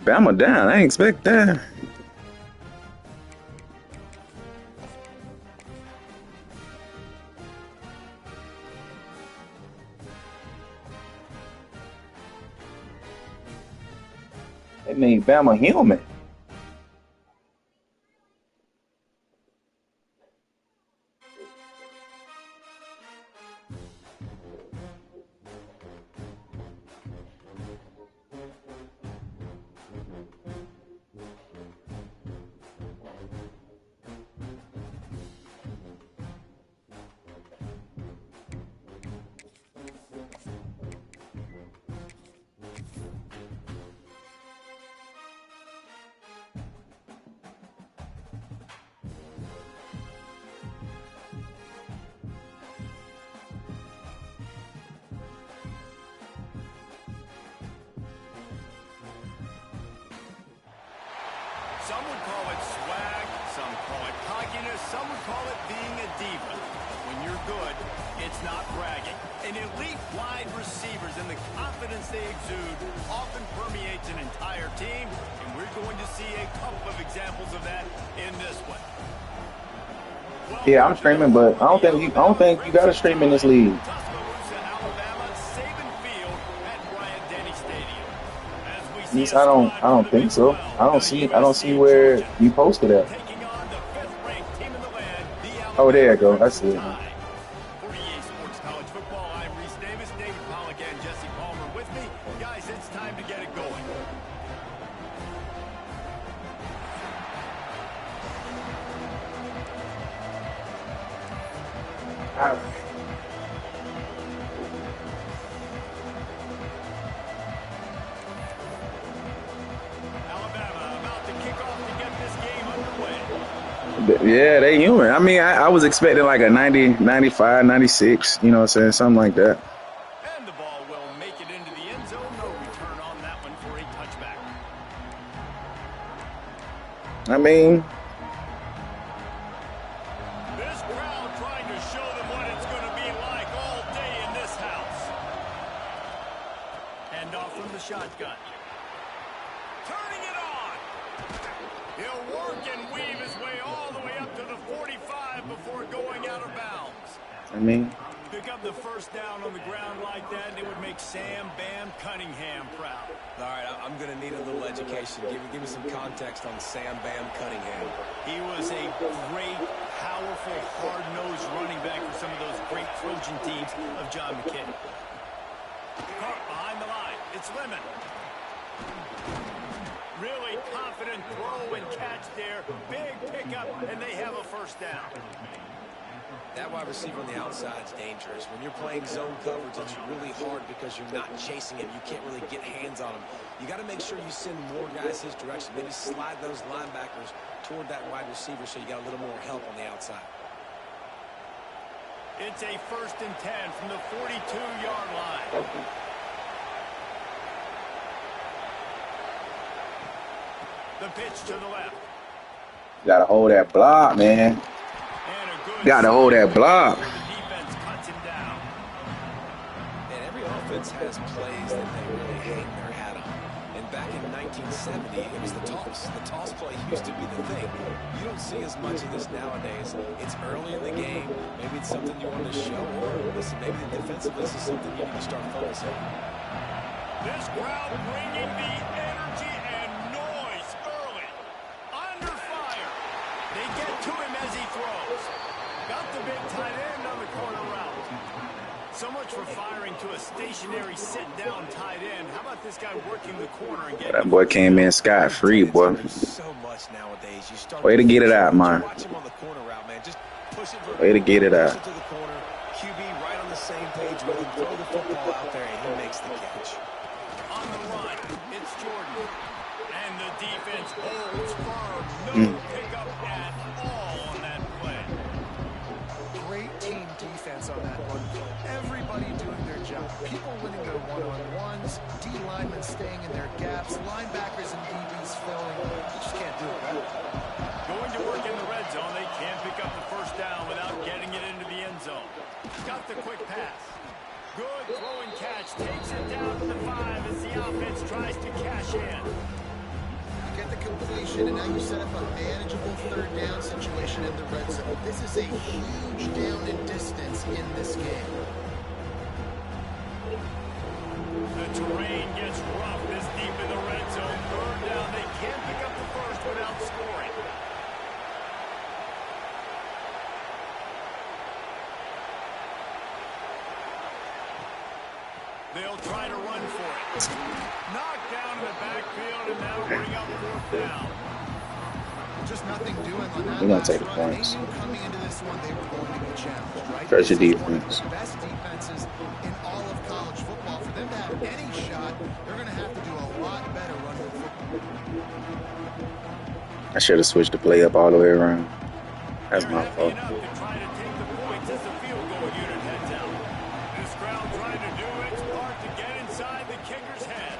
Bama down. I ain't expect that. They made Bama human. Some would call it swag, some call it cockiness, some would call it being a diva. When you're good, it's not bragging. And elite wide receivers and the confidence they exude often permeates an entire team, and we're going to see a couple of examples of that in this one. Yeah, I'm streaming, but I don't think you gotta stream in this league. At least I don't think so. I don't see where you posted at. Oh, there you go. I see it. It's time to get it going. Alabama about to kick off to get this game underway. Yeah, they human. I mean, I was expecting like a 90, 95, 96, you know what I'm saying? Something like that. And the ball will make it into the end zone. No return on that one for a touchback. I mean, this crowd trying to show them what it's going to be like all day in this house. Hand off from the shotgun. Turning it on. He'll work and weave his way all the way up to the 45 before going out of bounds. I mean, Pick up the first down on the ground like that, and it would make Sam Bam Cunningham proud. All right, I'm going to need a little education. Give me some context on Sam Bam Cunningham. He was a great, powerful, hard-nosed running back for some of those great Trojan teams of John McKinney. Caught behind the line. It's Lemon. Really confident throw and catch there. Big pickup, and they have a first down. That wide receiver on the outside is dangerous. When you're playing zone coverage, it's really hard because you're not chasing him. You can't really get hands on him. You got to make sure you send more guys his direction. Maybe slide those linebackers toward that wide receiver so you got a little more help on the outside. It's a 1st and 10 from the 42-yard line. The pitch to the left. gotta hold that block, man. Gotta hold that block. The defense cuts him down. And every offense has plays that they really hang their hat on. And back in 1970, it was the toss. The toss play used to be the thing. You don't see as much of this nowadays. It's early in the game. Maybe it's something you want to show. Or, listen, maybe the defensiveness is something you need to start focusing on. This crowd bringing the energy and noise early. Under fire. They get to him as he throws. Got the big tight end on the corner route. So much for firing to a stationary sit-down tight end. How about this guy working the corner and getting... That boy came in scot-free, boy. So much nowadays. You start Way to get it out, man. Watch him on the corner route, man. Just push it Way to get it out. to the corner. QB right on the same page with him. Throw the football out there, and he makes the catch. On the run, it's Jordan. And the defense holds firm. No pickup at all on that play. Great team defense on that one. Everybody doing their job. People winning their one-on-ones, D linemen staying in their gaps, linebackers and DBs filling. You just can't do it, right? Going to work in the red zone. They can't pick up the first down without getting it into the end zone. Got the quick pass. Good throw and catch. Takes it down to the 5 as the offense tries to cash in. possession, and now you set up a manageable third down situation in the red zone. This is a huge down in distance in this game. The terrain gets rough this deep in the red zone. Third down, they can't pick up the first without scoring. They'll try to run for it. Knocked down in the backfield, and that'll bring up fourth down. Just nothing doing on that. We're going to take the points. Coming into this one, they were going to be challenged, right? Press your This is one of defense. the best defenses in all of college football. For them to have any shot, they're going to have to do a lot better running the football. I should have switched the play up all the way around. That's my fault. Enough to try to take the points as the field goal unit heads out. This crowd trying to do its part to get inside the kicker's head.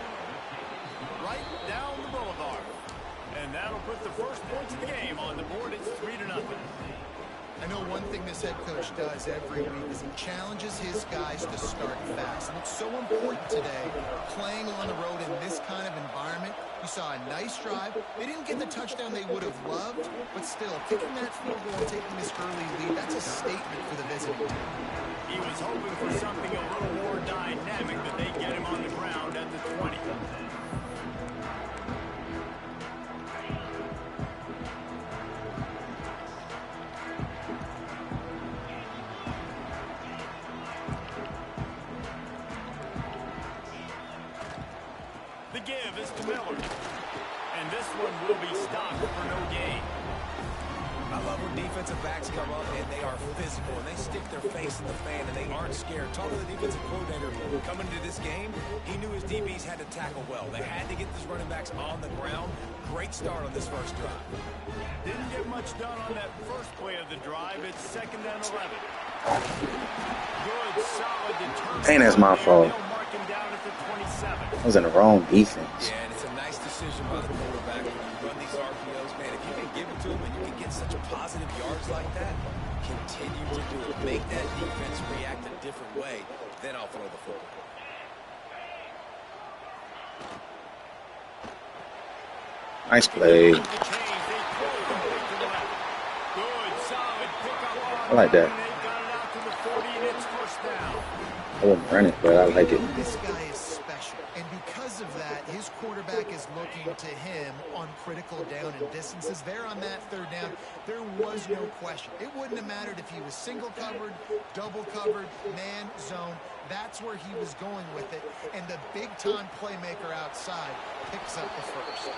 Right down the boulevard. And that'll put the first points of the game on the board. It's 3-0. I know one thing this head coach does every week is he challenges his guys to start fast. And it's so important today, playing on the road in this kind of environment. You saw a nice drive. They didn't get the touchdown they would have loved, but still, kicking that field goal and taking this early lead, that's a statement for the visiting team. He was hoping for something a little more dynamic, but they get him on the ground at the 20. The give is to Miller. And this one will be stopped for no gain. I love when defensive backs come up and they are physical and they stick their face in the fan and they aren't scared. Talking to the defensive coordinator coming into this game, he knew his DBs had to tackle well. They had to get these running backs on the ground. Great start on this first drive. Didn't get much done on that first play of the drive. It's 2nd and 11. Good, solid, determined. Ain't that's my fault. They'll mark him down at the 27. I was in the wrong defense. Yeah, and it's a nice decision by the quarterback when you run these RPOs. Man, if you can give it to him and you can get such positive yards like that, continue to do it. Make that defense react a different way, then I'll throw the football. Nice play. I like that. I wouldn't run it, but I like it. This guy is special, and because of that, his quarterback is looking to him on critical down and distances. There on that third down, there was no question. It wouldn't have mattered if he was single covered, double covered, man, zone. That's where he was going with it, and the big-time playmaker outside picks up the first.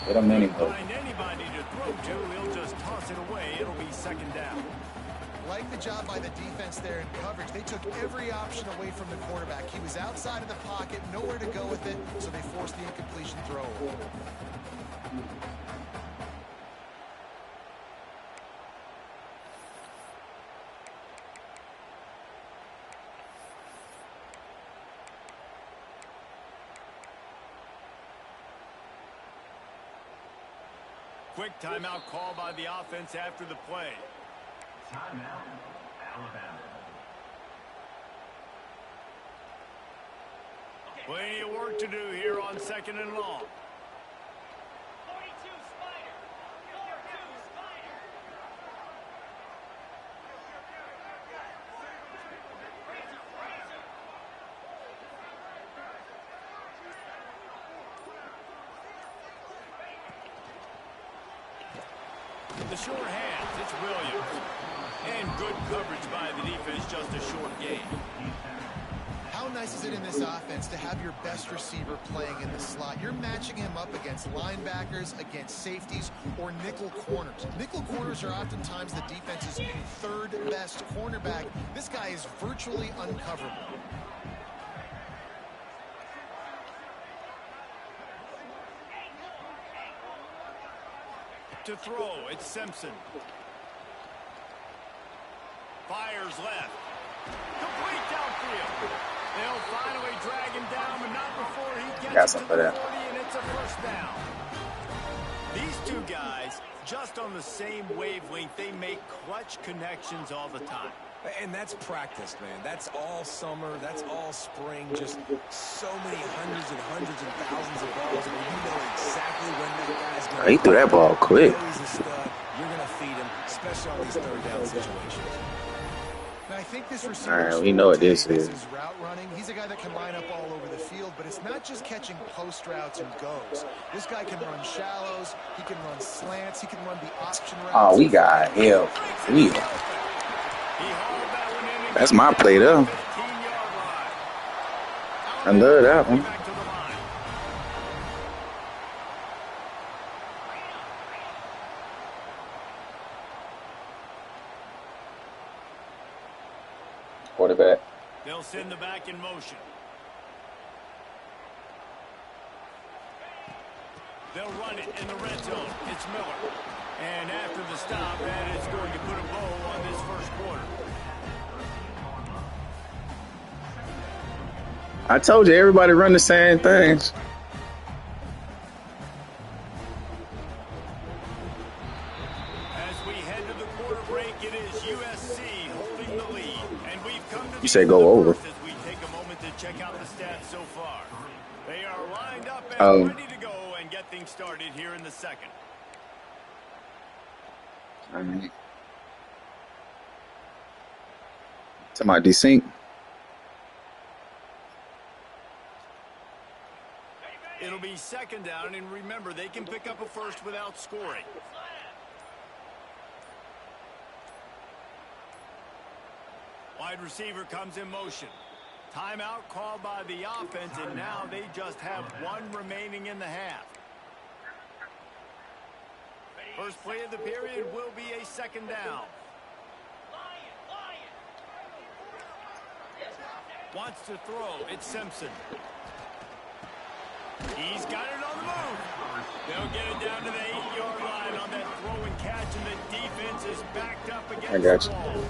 Get him anyway. Find anybody to throw to, he'll just toss it away. It'll be 2nd down. Like the job by the defense there in coverage. They took every option away from the quarterback. He was outside of the pocket, nowhere to go with it, so they forced the incompletion throw. Quick timeout call by the offense after the play. Timeout, Alabama. Plenty of work to do here on 2nd and long. 42 Spider. 42 Spider. The short hands, it's Williams. And good coverage by the defense, just a short gain. How nice is it in this offense to have your best receiver playing in the slot? You're matching him up against linebackers, against safeties, or nickel corners. Nickel corners are oftentimes the defense's third best cornerback. This guy is virtually uncoverable. To throw, it's Simpson. Fires left. Complete downfield. They'll finally drag him down, but not before he gets to the 40, and it's a first down. These two guys, just on the same wavelength, they make clutch connections all the time. And that's practice, man. That's all summer. That's all spring. Just so many hundreds and thousands of balls where you know exactly when that guy's going He threw that ball quick. You know he's a stud. You're going to feed him, especially on these third down situations. I think this All receiver right, we know what this is. is route running. He's a guy that can line up all over the field, but it's not just catching post routes and goes. This guy can run shallows. He can run slants. He can run the option routes. Oh, we got help. That's my play though. I love that one. Quarterback. They'll send the back in motion. They'll run it in the red zone. It's Miller. And after the stop, that is going to put a bow on this first quarter. I told you, everybody run the same things. As we head to the quarter break, it is USC holding the lead. And we've come to You say go over. as we take a moment to check out the stats so far. They are lined up and ready to go and get things started here in the second. All right. To my desync. It'll be second down, and remember, they can pick up a first without scoring. Wide receiver comes in motion. Timeout called by the offense, and now they just have one remaining in the half. First play of the period will be a second down. Wants to throw. It's Simpson. He's got it on the move. They'll get it down to the 8-yard line on that throw and catch, and the defense is backed up against the wall.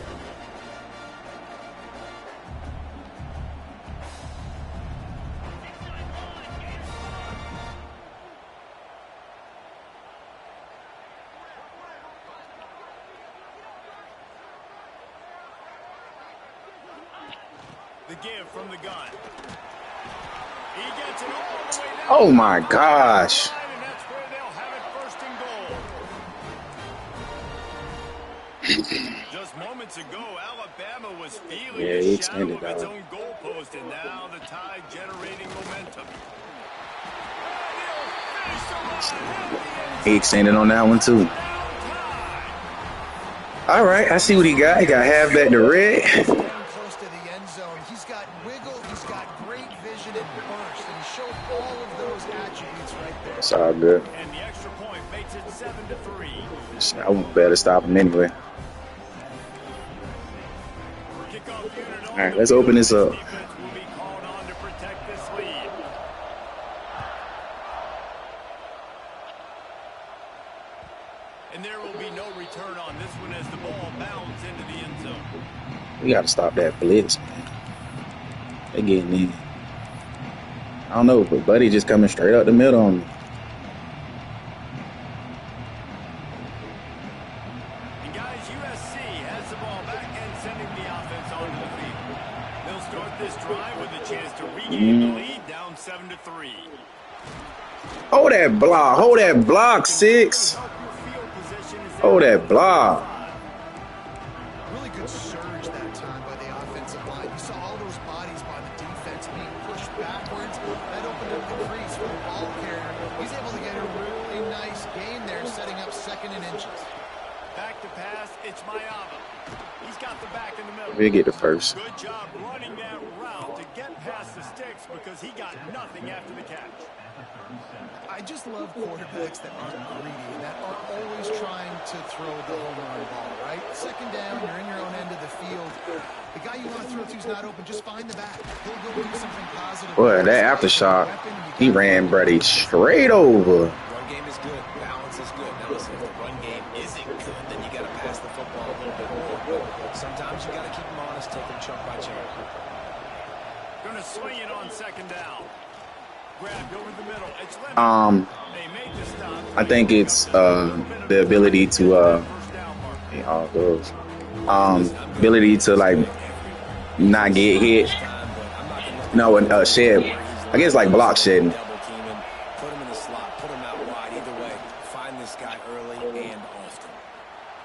The give from the gun. He gets it all the way down. Oh my gosh. And that's where they'll have it first and goal. Just moments ago, Alabama was feeling Yeah, he the extended shadow of its that own goalpost, and now the Tide generating momentum. He extended on that one too. All right, I see what he got. He got halfback to red. Close to the end zone. He's got wiggle. He's got great vision and burst, and he showed all of those attributes right there. It's all good. And the extra point makes it 7-3. I better stop him anyway. Kickoff unit on. All right, let's open this up. Defense will be called on to protect this lead. And there will be no return on this one as the ball bounds into the end zone. We got to stop that blitz, man. They getting in. I don't know, but Buddy just coming straight up the middle on me. And guys, USC has the ball back and sending the offense onto the field. They'll start this drive with a chance to regain the lead, down 7-3. Hold that block. Hold that block, 6. Hold that block. Really good surge that time by the offensive line. You saw all those bodies by the defense being pushed backwards. That opened up the crease for the ball carrier. He's able to get a really nice gain there, setting up second and inches. Back to pass, it's Mayava. He's got the back in the middle. We'll get the first. Good job running that route to get past the sticks because he got nothing after the catch. I just love quarterbacks that aren't greedy, that are always trying to throw the home run ball, right? Second down, you're in your own end of the field. The guy you want to throw to is not open. Just find the back. He'll go do something positive. Boy, that aftershock, he ran Brady straight over. Run game is good. Balance is good. Now listen, if the run game isn't good, then you got to pass the football a little bit more. Sometimes you got to keep them honest, take them chunk by chunk. Going to swing it on second down. Grabbed over the middle. It's Lemon. They made the stop. I think it's the ability to ability to like not get hit. No, shed. I guess like block shedding. Put him in the slot, put him out wide. Either way, find this guy early and often.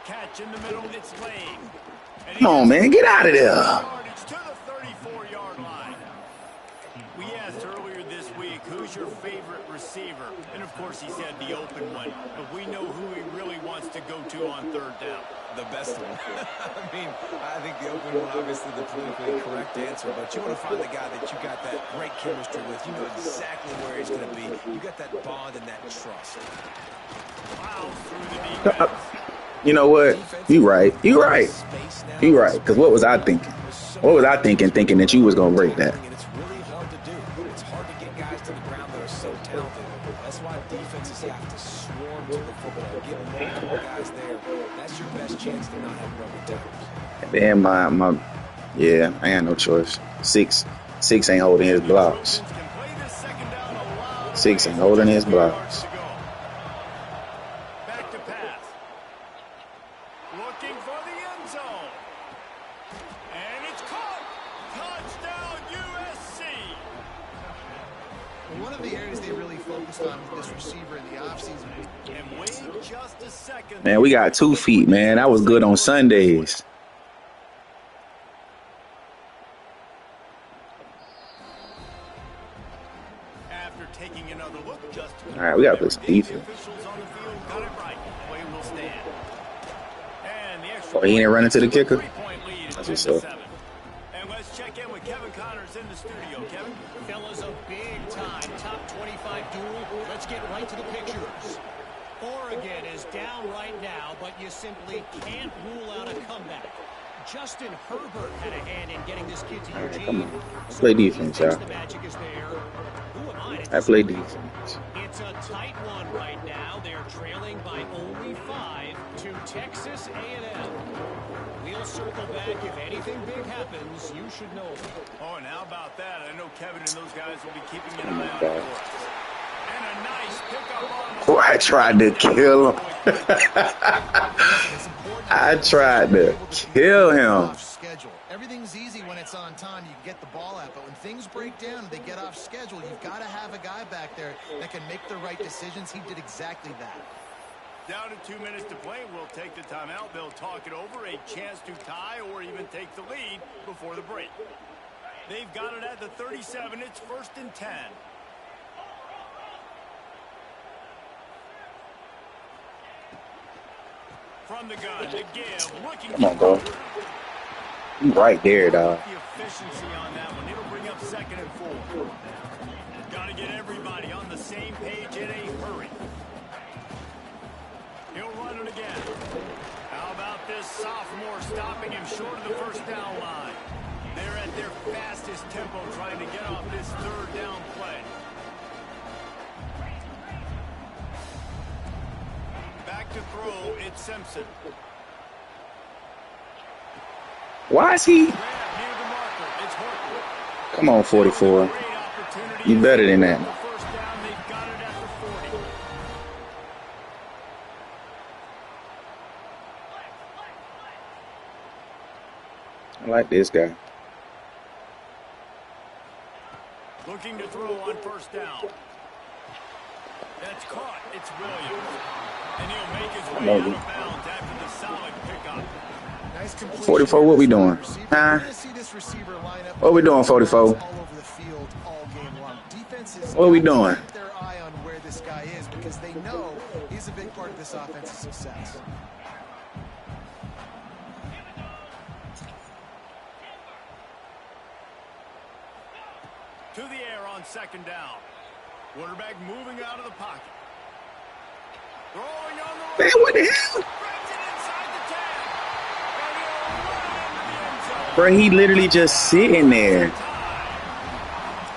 Catch in the middle, it's Lane. And Come on, man. Get out of there. yardage to the 34-yard line. We asked earlier this week, who's your favorite receiver? And, of course, he said the open one. But we know who he really wants to go to on third down. The best one. I mean, I think the open one, obviously the politically correct answer, but you want to find the guy that you got that great chemistry with. You know exactly where he's going to be. You got that bond and that trust. Plows through the defense. You know what? You right. You right. You right. Because what was I thinking? What was I thinking that you was going to break that? It's really hard to do. It's hard to get guys to the ground that are so talented. That's why defenses have to swarm to the football. Get multiple guys there. That's your best chance to not have rubber tackles. Then yeah, I ain't no choice. Six ain't holding his blocks. 6 ain't holding his blocks. Back to pass. Looking for the end zone. And it's caught. Touchdown USC. Well, one of the areas they really focused on with this receiver in the offseason. And wait just a second. Man, we got 2 feet, man. That was good on Sundays. After taking another look, just All right, we got to play some defense. officials on the field got it right. Play will stand. And the Oh, he ain't running to the kicker? 3-point lead is That's 10 what's to up. 7. And let's check in with Kevin Connors in the studio. Kevin? Fellas, a big-time top 25 duel. Let's get right to the pictures. Oregon is down right now, but you simply can't rule out a comeback. Justin Herbert had a hand in getting this kid to Eugene. Play defense, y'all. The magic is there. Who am I to I play disagree? defense. It's a tight one right now. They're trailing by only 5 to Texas A&M. We'll circle back. If anything big happens, you should know. Oh, and how about that? I know Kevin and those guys will be keeping an Oh, my eye on God. it for us. And a nice pickup on the Oh, I tried to kill him. I tried to kill him. Off schedule. Everything's easy when it's on time. You can get the ball out, but when things break down, they get off schedule. You've got to have a guy back there that can make the right decisions. He did exactly that. Down to 2 minutes to play. We'll take the timeout. They'll talk it over. A chance to tie or even take the lead before the break. They've got it at the 37. It's 1st and 10. From the gun, the give, looking Come on, bro. You right there, dog. The efficiency on that one. It'll bring up 2nd and 4. Got to get everybody on the same page in a hurry. He'll run it again. How about this sophomore stopping him short of the 1st down line? They're at their fastest tempo trying to get off this 3rd down play. Back to throw, it's Simpson. Why is he? Grab near the marker, it's Horton. Come on, 44. Great opportunity. You better than that. The 1st down, they've got it at the 40. I like this guy. Looking to throw on 1st down. That's caught. It's Williams. And he'll make his way out of bounds after the solid pickup. Nice completion. 44, what we doing? Receiver. Huh? You're gonna see this receiver line up What we doing, 44? all over the field all game long. Defenses What we got to doing? keep their eye on where this guy is because they know he's a big part of this offense's success. To the air on 2nd down. Quarterback moving out of the pocket. Throwing on the Man, what the hell? Grabs it inside the 10. And he'll run it into the end zone. Bro, he literally just sitting there.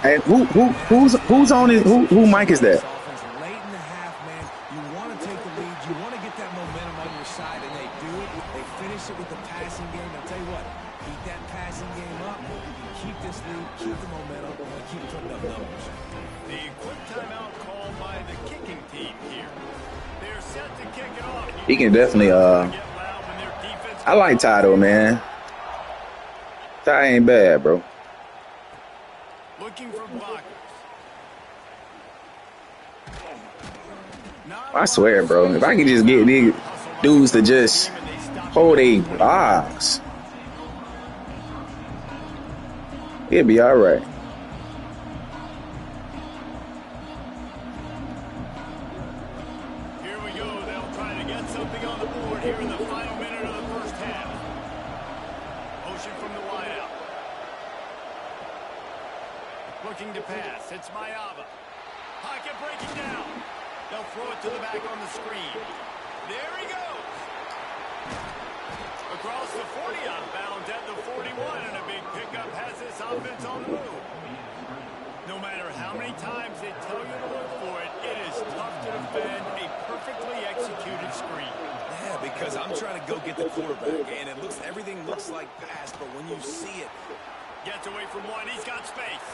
Hey, who's on his who mic is that? Offense late in the half, man. You want to take the lead. You want to get that momentum on your side, and they do it. They finish it with the passing game. I'll tell you what, keep that passing game up. Keep this lead, keep the momentum, and keep putting up numbers. The quick timeout called by the kicking team here. They're set to kick it off. He can definitely Get loud when their defense I like Ty though, man. Ty ain't bad, bro. looking for blockers. Not I swear, bro, if I could just get these dudes to just hold a blocks, it'd be all right. Here we go. They'll try to get something on the board here in the final minute of the first half. Motion from the wideout. Looking to pass. It's Mayava. Pocket breaking down. They'll throw it to the back on the screen. There he goes. Across the 40, out of bounds at the 41, and a big pickup has this offense on the move. No matter how many times they tell you to look for it, it is tough to defend a perfectly executed screen. Yeah, because I'm trying to go get the quarterback, and everything looks like pass, but when you see it, Gets away from one. He's got space.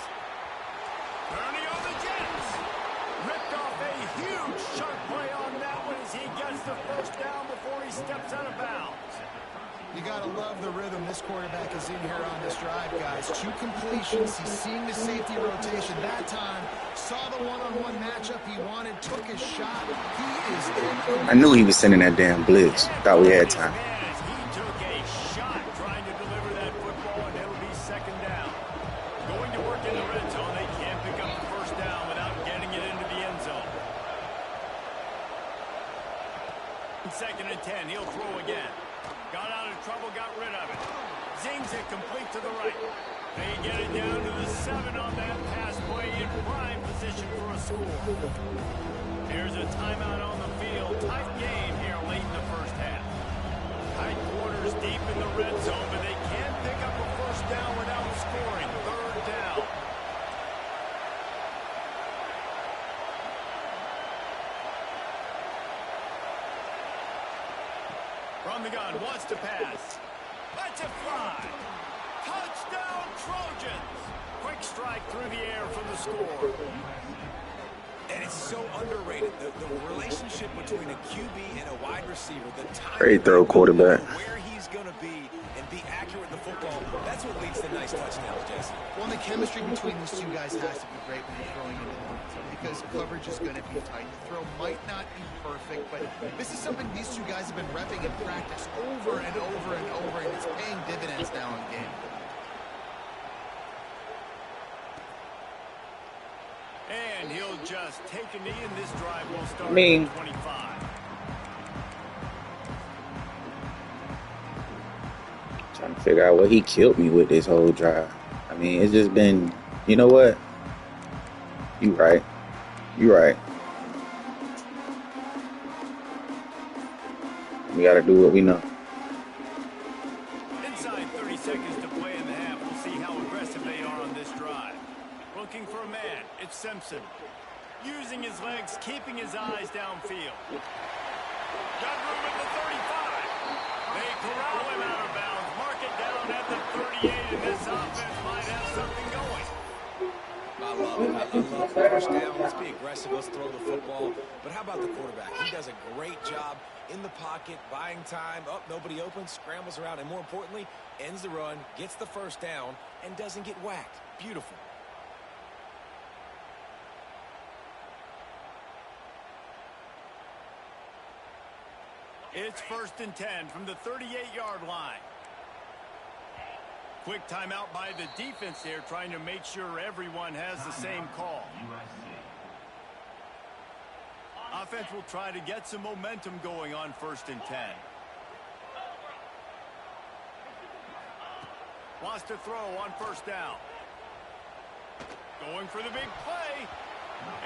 Turning on the Jets. Ripped off a huge sharp play on that one as he gets the first down before he steps out of bounds. You got to love the rhythm this quarterback is in here on this drive, guys. 2 completions. He's seeing the safety rotation that time. Saw the one-on-one matchup he wanted, took his shot. He is in. I knew he was sending that damn blitz. Thought we had time. As he took a shot trying to deliver that football, and it'll be second down. Going to work in the red zone. They can't pick up the first down without getting it into the end zone. Second and 10. He'll throw again. Got out of trouble, got rid of it. Zings it complete to the right. They get it down to the 7 on that pass play in prime position for a score. Here's a timeout on the field. Tight game here late in the first half. Tight quarters deep in the red zone, but they can't pick up a first down without scoring. Third down. From the gun, wants to pass. Lets it fly. Touchdown, Trojans. Quick strike through the air for the score. and it's so underrated, the relationship between a QB and a wide receiver, the time Great throw, quarterback. where he's going to be and be accurate with the football, that's what leads to nice touchdowns, Jesse. Well, the chemistry between these two guys has to be great when you're throwing into the line, because coverage is going to be tight. The throw might not be perfect, but this is something these two guys have been repping in practice over and over and over, and it's paying dividends now in game. And he'll just take a knee, and this drive will start I mean, at 25. Trying to figure out what he killed me with this whole drive. I mean, it's just been, you know what? You right. You right. We got to do what we know. Inside 30 seconds to play in the half. We'll see how aggressive they are on this drive. Looking for a man. It's Simpson. Using his legs, keeping his eyes downfield. Got room at the 35. They corral him out of bounds. Mark it down at the 38, and this offense might have something going. I love it. I love the first down. Let's be aggressive. Let's throw the football. But how about the quarterback? He does a great job in the pocket, buying time. Oh, nobody open, scrambles around, and more importantly, ends the run, gets the first down, and doesn't get whacked. Beautiful. It's 1st and 10 from the 38-yard line. Quick timeout by the defense there, trying to make sure everyone has the same call. Offense will try to get some momentum going on 1st and 10. Wants to throw on 1st down. Going for the big play.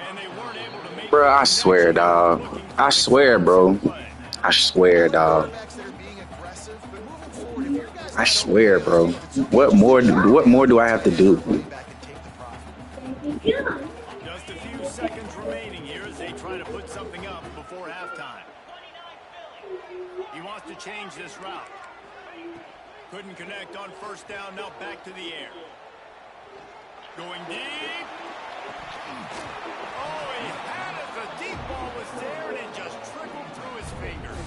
And they weren't able to make. Bro, I swear, dog. I swear, bro. I swear, dog. I swear, bro. What more do I have to do? Just a few seconds remaining here as they try to put something up before halftime. He wants to change this route. Couldn't connect on 1st down. Now back to the air. Going deep. Oh, he had it. The deep ball was there, and it just trickled through his fingers.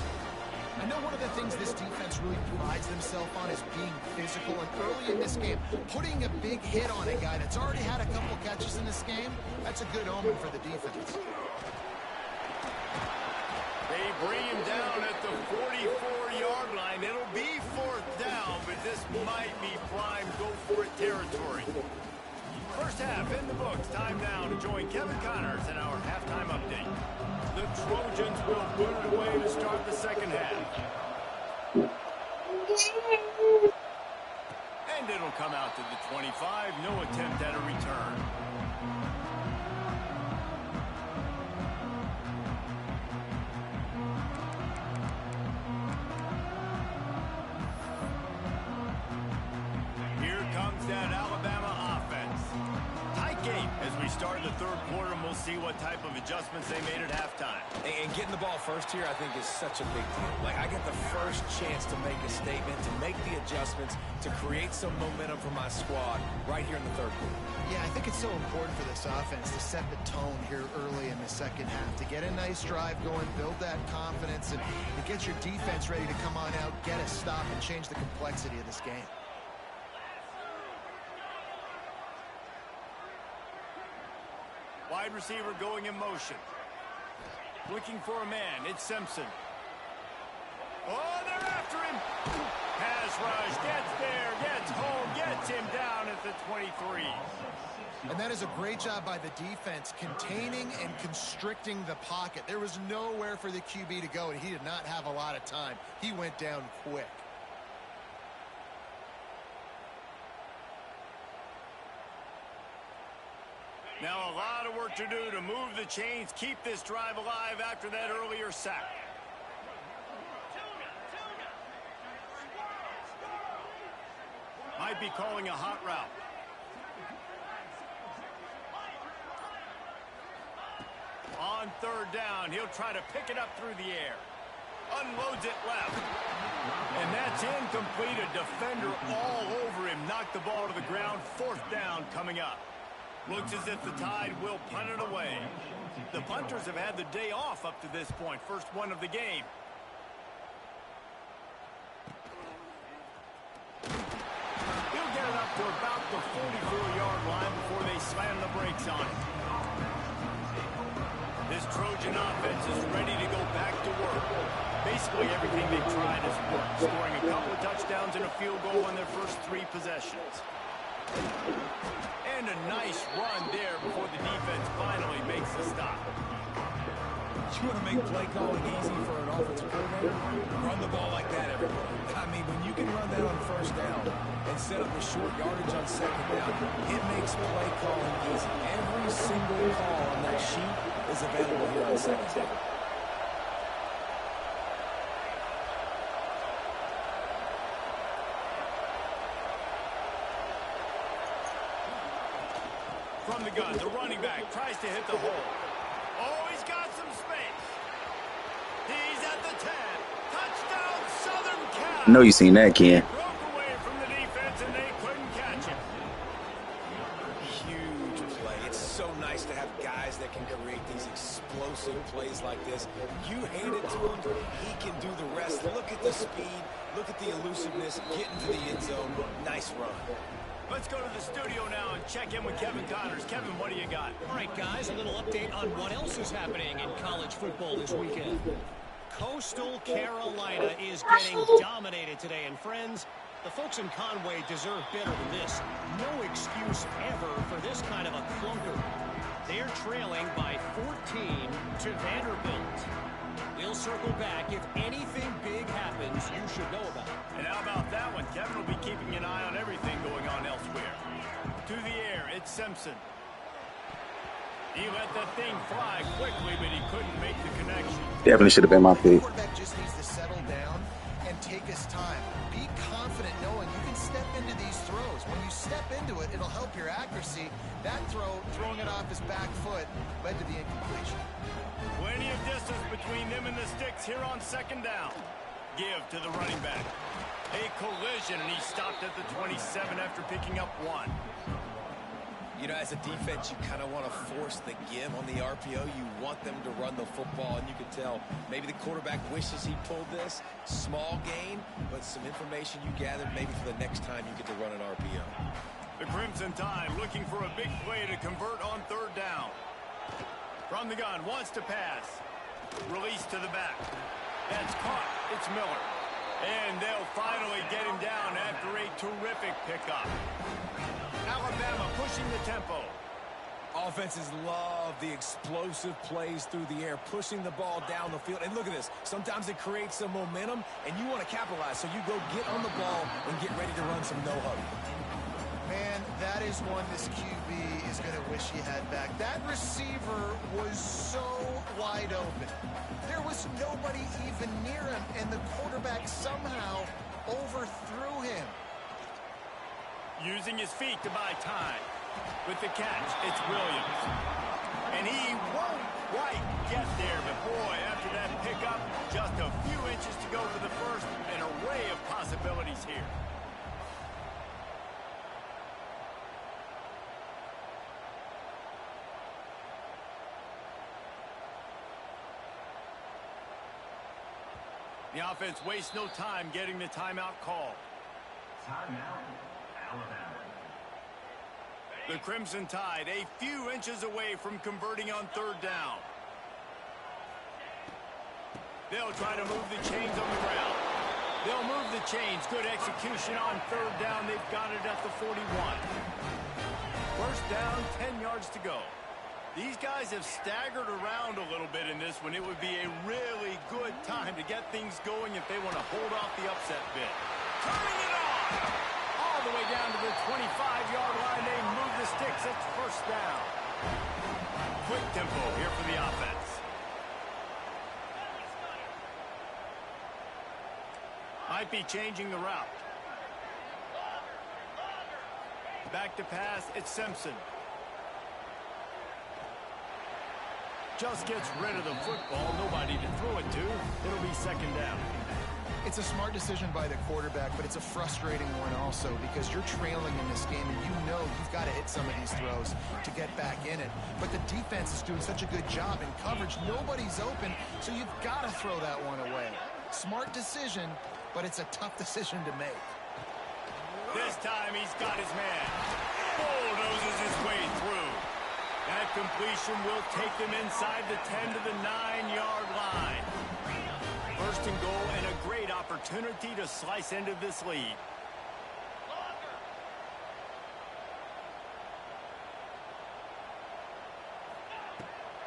I know one of the things this defense really prides themselves on is being physical, and early in this game, putting a big hit on a guy that's already had a couple catches in this game, that's a good omen for the defense. bring him down at the 44-yard line. It'll be 4th down, but this might be prime go-for-it territory. First half in the books. Time now to join Kevin Connors in our halftime update. The Trojans will put it away to start the second half. And it'll come out to the 25. No attempt at a return. Here comes that Alabama offense. Tight game as we start the third quarter, and we'll see what type of adjustments they made at halftime. And getting the ball first here, I think, is such a big deal. Like, I get the first chance to make a statement, to make the adjustments, to create some momentum for my squad right here in the third quarter. Yeah, I think it's so important for this offense to set the tone here early in the second half, to get a nice drive going, build that confidence, and get your defense ready to come on out, get a stop, and change the complexity of this game. Wide receiver going in motion. Looking for a man. It's Simpson. Oh, they're after him. Pass rush. Gets there. Gets home. Gets him down at the 23. And that is a great job by the defense, containing and constricting the pocket. There was nowhere for the QB to go, and he did not have a lot of time. He went down quick. Now a lot of work to do to move the chains, keep this drive alive after that earlier sack. Might be calling a hot route. On third down, he'll try to pick it up through the air. Unloads it left. And that's incomplete. A defender all over him. Knocked the ball to the ground. 4th down coming up. Looks as if the Tide will punt it away. The punters have had the day off up to this point. First one of the game. He'll get it up to about the 44-yard line before they slam the brakes on it. This Trojan offense is ready to go back to work. Basically everything they've tried has worked, scoring a couple of touchdowns and a field goal on their first 3 possessions. And a nice run there before the defense finally makes the stop. You want to make play calling easy for an offensive coordinator? Run the ball like that, everybody. I mean, when you can run that on first down and set up a short yardage on second down, it makes play calling easy. Every single call on that sheet is available here on second down. From the gun, the running back tries to hit the hole. Oh, he's got some space. He's at the 10. Touchdown, Southern Cal. I know you seen that, Ken. Broke away from the defense, and they couldn't catch him. Huge play. It's so nice to have guys that can create these explosive plays like this. You hand it to him, he can do the rest. Look at the speed. Look at the elusiveness. Get into the end zone. Nice run. Let's go to the studio now and check in with Kevin Connors. Kevin, what do you got? All right, guys, a little update on what else is happening in college football this weekend. Coastal Carolina is getting dominated today, and friends, the folks in Conway deserve better than this. No excuse ever for this kind of a clunker. They're trailing by 14 to Vanderbilt. We'll circle back. If anything big happens, you should know about it. And how about that one? Kevin will be keeping an eye on everything going on elsewhere. To the air, it's Simpson. He let the thing fly quickly, but he couldn't make the connection. Definitely should have been my pick. The quarterback just needs to settle down and take his time. Be confident knowing you can step into these throws. When you step into it, it'll help your accuracy. That throw, throwing it off his back foot, led to the incompletion. Plenty of distance between them and the sticks here on second down. Give to the running back. A collision, and he stopped at the 27 after picking up 1. You know, as a defense, you kind of want to force the give on the RPO. You want them to run the football, and you can tell maybe the quarterback wishes he pulled this. Small gain, but some information you gathered maybe for the next time you get to run an RPO. The Crimson Tide looking for a big play to convert on third down. From the gun, wants to pass. Release to the back. Miller. And they'll finally get him down after a terrific pickup. Alabama pushing the tempo. Offenses love the explosive plays through the air, pushing the ball down the field. And look at this. Sometimes it creates some momentum, and you want to capitalize. So you go get on the ball and get ready to run some no-huddle. Man, that is one this QB is going to wish he had back. That receiver was so wide open. There was nobody even near him, and the quarterback somehow overthrew him. Using his feet to buy time. With the catch, it's Williams. And he won't quite get there, but boy, after that pickup, just a few inches to go for the first. An array of possibilities here. The offense wastes no time getting the timeout call. Timeout, Alabama. The Crimson Tide a few inches away from converting on third down. They'll try to move the chains on the ground. They'll move the chains. Good execution on third down. They've got it at the 41. First down, 10 yards to go. These guys have staggered around a little bit in this one. It would be a really good time to get things going if they want to hold off the upset bid. Turning it on! All the way down to the 25-yard line. They move the sticks. It's first down. Quick tempo here for the offense. Might be changing the route. Back to pass. It's Simpson. Just gets rid of the football. Nobody to throw it to. It'll be second down. It's a smart decision by the quarterback, but it's a frustrating one also because you're trailing in this game and you know you've got to hit some of these throws to get back in it. But the defense is doing such a good job in coverage. Nobody's open, so you've got to throw that one away. Smart decision, but it's a tough decision to make. This time he's got his man. Bulldozes his way through. That completion will take them inside the 10 to the 9-yard line. First and goal and a great opportunity to slice into this lead.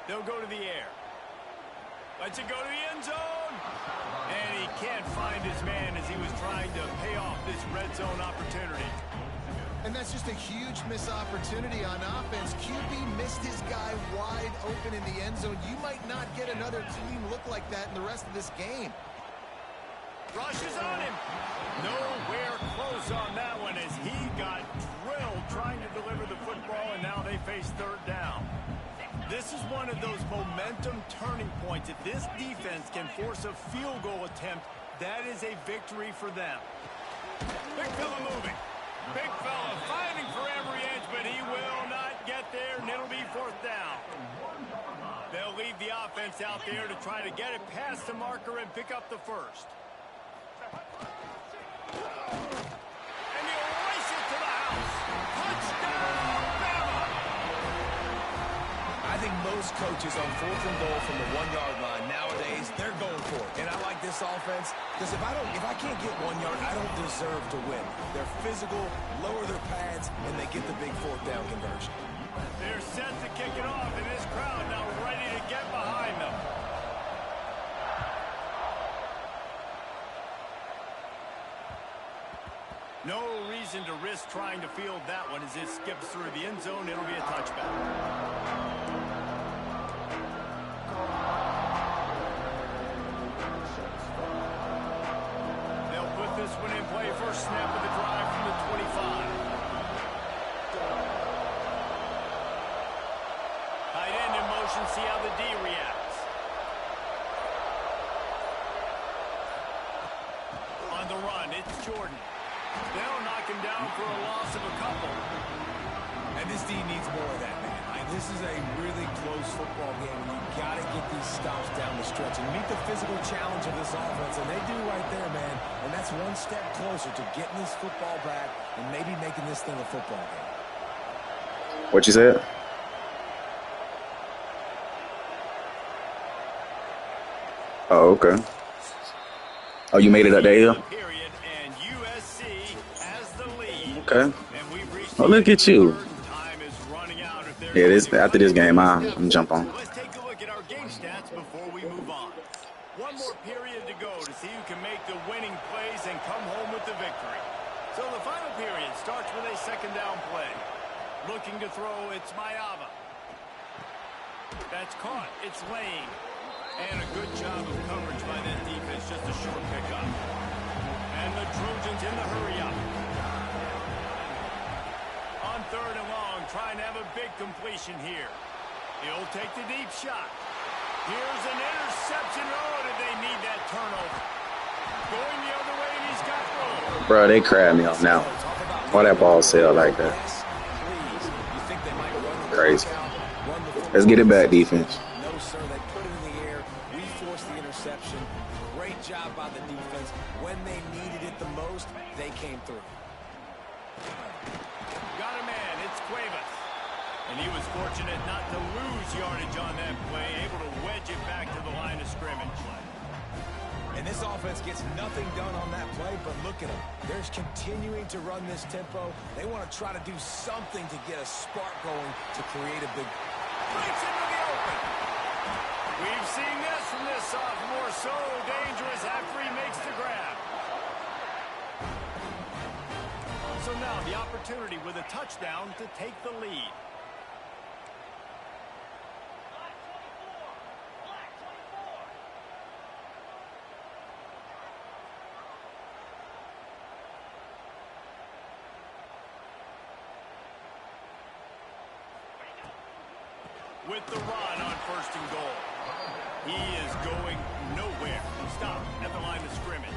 They'll go to the air. Lets it go to the end zone. And he can't find his man as he was trying to pay off this red zone opportunity. And that's just a huge missed opportunity on offense. QB missed his guy wide open in the end zone. You might not get another team look like that in the rest of this game. Rushes on him. Nowhere close on that one as he got drilled trying to deliver the football, and now they face third down. This is one of those momentum turning points. If this defense can force a field goal attempt, that is a victory for them. Big fella moving. Big fella fighting for every inch, but he will not get there, and it'll be fourth down. They'll leave the offense out there to try to get it past the marker and pick up the first. And he'll race it to the house. Touchdown, Bama! I think most coaches on fourth and goal from the 1-yard line nowadays, they're going for it. And I like this offense because if I can't get 1 yard, I don't deserve to win. They're physical, lower their pads, and they get the big fourth down conversion. They're set to kick it off, and this crowd now ready to get behind them. No reason to risk trying to field that one as it skips through the end zone. It'll be a touchback. This one in play, first snap of the drive from the 25. Tight end in motion, see how the D reacts. On the run, it's Jordan. They'll knock him down for a loss of a couple. And this D needs more of that, man. This is a really close football game. You've got to get these stops down the stretch and meet the physical challenge of this offense, and they do right there, man. And that's one step closer to getting this football back and maybe making this thing a football game. What you said? Oh, okay. Oh, you made it up there? Period, and USC has the lead. Okay. And we've reached Oh, the look end of at the you. third, and time is running out if they're Yeah, going this to after cut this it game, to a I'm deficit. jump on. Let's take a look at our game stats before we move on. One more period to go to see who can make the winning plays and come home with the victory. So the final period starts with a second down play. Looking to throw, it's Mayava. That's caught. It's Lane. And a good job of coverage by that defense. Just a short pickup. And the Trojans in the hurry up. On third and long, trying to have a big completion here. He'll take the deep shot. Here's an interception. Oh, did they need that turnover? Going the other way, and he's got room. Bro, they crab me off now. Why that ball sail like that? Crazy. Let's get it back, defense. No, sir. They put it in the air. We forced the interception. Great job by the defense. When they needed it the most, they came through. Got a man. It's Cuevas. And he was fortunate not to lose yardage on that play, able to wedge it back to the line of scrimmage. And this offense gets nothing done on that play, but look at them. They're continuing to run this tempo. They want to try to do something to get a spark going to create a big... Breaks into the open. We've seen this from this sophomore. So dangerous after he makes the grab. So now the opportunity with a touchdown to take the lead. With the run on first and goal. He is going nowhere. Stop at the line of scrimmage.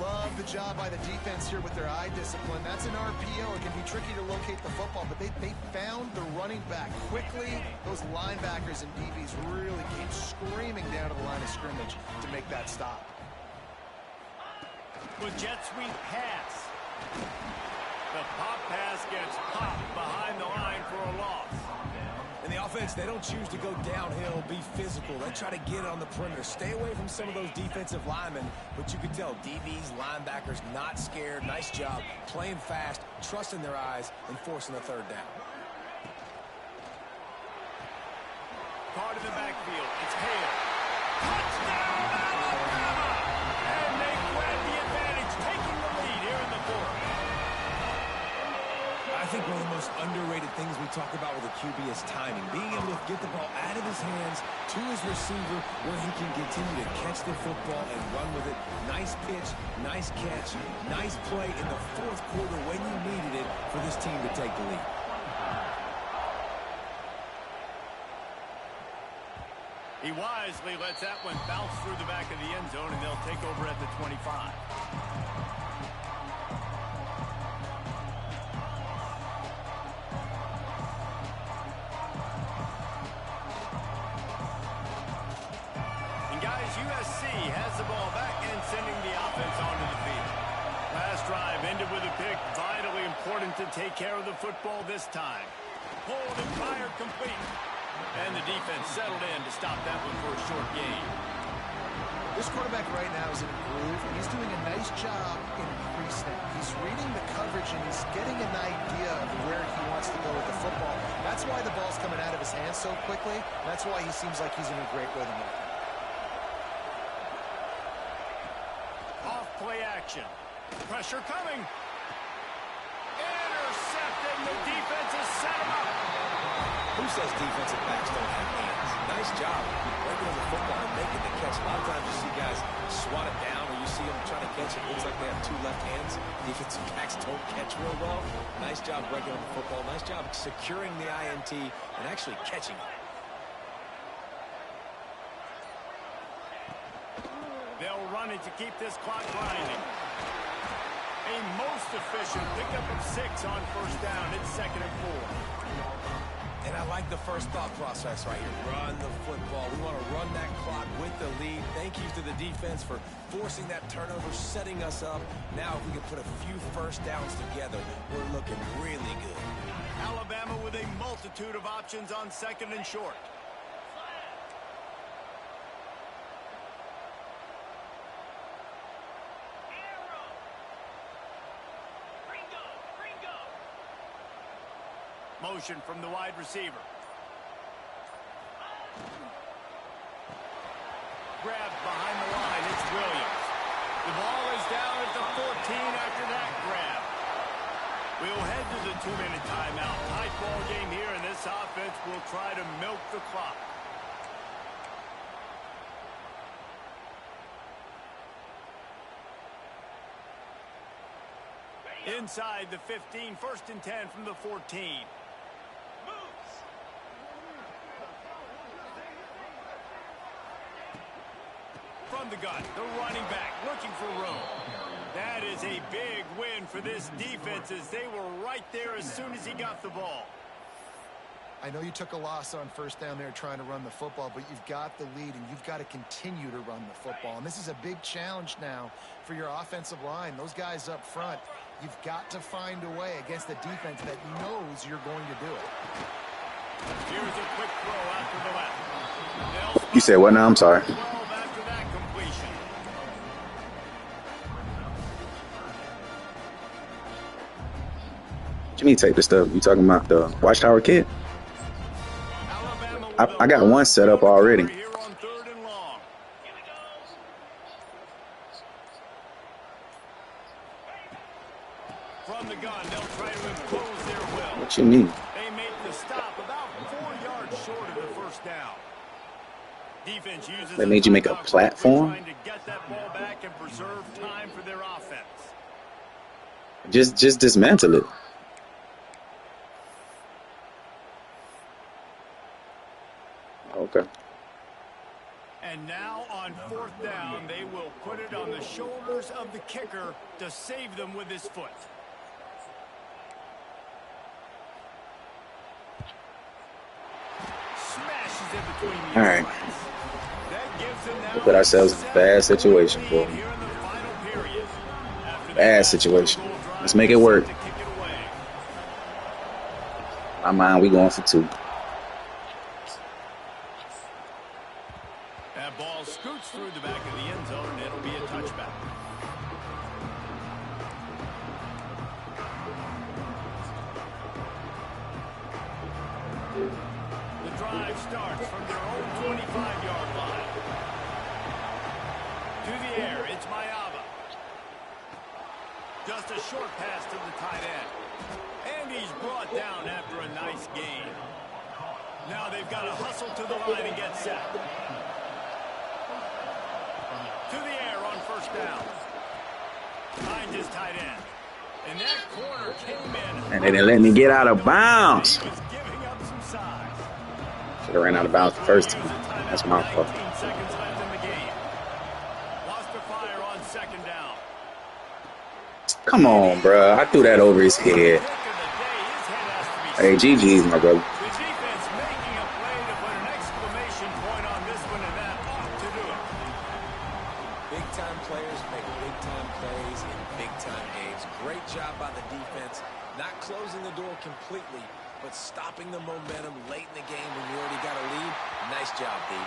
Love the job by the defense here with their eye discipline. That's an RPO. It can be tricky to locate the football, but they found the running back quickly. Those linebackers and DBs really came screaming down to the line of scrimmage to make that stop. With jet sweep pass. The pop pass gets popped behind the line for a loss. And the offense, they don't choose to go downhill, be physical. They try to get it on the perimeter. Stay away from some of those defensive linemen. But you can tell DBs, linebackers, not scared. Nice job playing fast, trusting their eyes, and forcing the third down. Caught in the backfield. It's Hale. Touchdown, Alabama! And they grab the advantage, taking the lead here in the fourth. I think one of the most underrated things we talk about with a QB is timing. Being able to get the ball out of his hands to his receiver where he can continue to catch the football and run with it. Nice pitch, nice catch, nice play in the fourth quarter when you needed it for this team to take the lead. He wisely lets that one bounce through the back of the end zone, and they'll take over at the 25. USC has the ball back and sending the offense onto the field. Last drive ended with a pick. Vitally important to take care of the football this time. Pulled and fired complete. And the defense settled in to stop that one for a short gain. This quarterback right now is in a groove, and he's doing a nice job in pre-snap. He's reading the coverage, and he's getting an idea of where he wants to go with the football. That's why the ball's coming out of his hands so quickly. That's why he seems like he's in a great rhythm right now. Play action. Pressure coming. Intercepted. The defense has set him up. Who says defensive backs don't have hands? Nice job breaking on the football and making the catch. A lot of times you see guys swat it down or you see them trying to catch it. Looks like they have two left hands. Defensive backs don't catch real well. Nice job breaking on the football. Nice job securing the INT and actually catching it. They'll run it to keep this clock grinding. A most efficient pickup of 6 on first down. It's 2nd and 4. And I like the first thought process right here. Run the football. We want to run that clock with the lead. Thank you to the defense for forcing that turnover, setting us up. Now if we can put a few first downs together, we're looking really good. Alabama with a multitude of options on 2nd and short. Motion from the wide receiver. Grabbed behind the line. It's Williams. The ball is down at the 14 after that grab. We'll head to the 2-minute timeout. Tight ball game here, and this offense will try to milk the clock. Inside the 15, 1st and 10 from the 14. From the gun, the running back looking for room. That is a big win for this defense as they were right there as soon as he got the ball. I know you took a loss on 1st down there trying to run the football, but you've got the lead, and you've got to continue to run the football. And this is a big challenge now for your offensive line. Those guys up front, you've got to find a way against the defense that knows you're going to do it. Here's a quick throw out to the left. You said what now? I'm sorry. 12 after that completion. What you mean take the stuff? You talking about the Watchtower kid? I got one set up already. Here on 3rd and long. From the gun, they'll try to impose their will. What you mean? They make the stop about 4 yards short of the 1st down. Defense uses They made you make a platform? trying to get that ball back and preserve time for their offense. Just dismantle it. Okay. And now on 4th down, they will put it on the shoulders of the kicker to save them with his foot. Smashes it between the All right. uprights. That gives them now We put ourselves in a bad situation, boy. here in the final period. After Bad that situation. goal drive, Let's make it work. to kick it away. My mind, we going for 2. That ball scoots through the back of the end zone, and it'll be a touchback. The drive starts from their own 25-yard line. To the air, it's Mayava. Just a short pass to the tight end. And he's brought down after a nice gain. Now they've got to hustle to the line and get set. To the air on 1st down. Finds his tight end. And that corner came in. And they didn't let me get out of bounds. He was giving up some size. Should have ran out of bounds the first time. That's my fault. 19 seconds left in the game. Lost a fire on 2nd down. Come on, bro. I threw that over his head. Pick of the day, his head has to be Hey, GG's, my brother. The defense making a play to put an exclamation point on this one, and that ought to do it. Big-time players make big-time plays in big-time games. Great job by the defense, not closing the door completely, but stopping the momentum late in the game when you already got a lead. Nice job, D.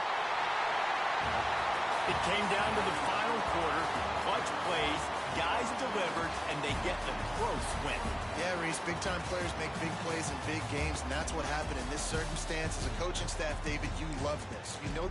It came down to the final quarter. Clutch plays, guys delivered, and they get the close win. Yeah, Reese, big-time players make big plays in big games, and that's what happened in this circumstance. As a coaching staff, David, you love this. You know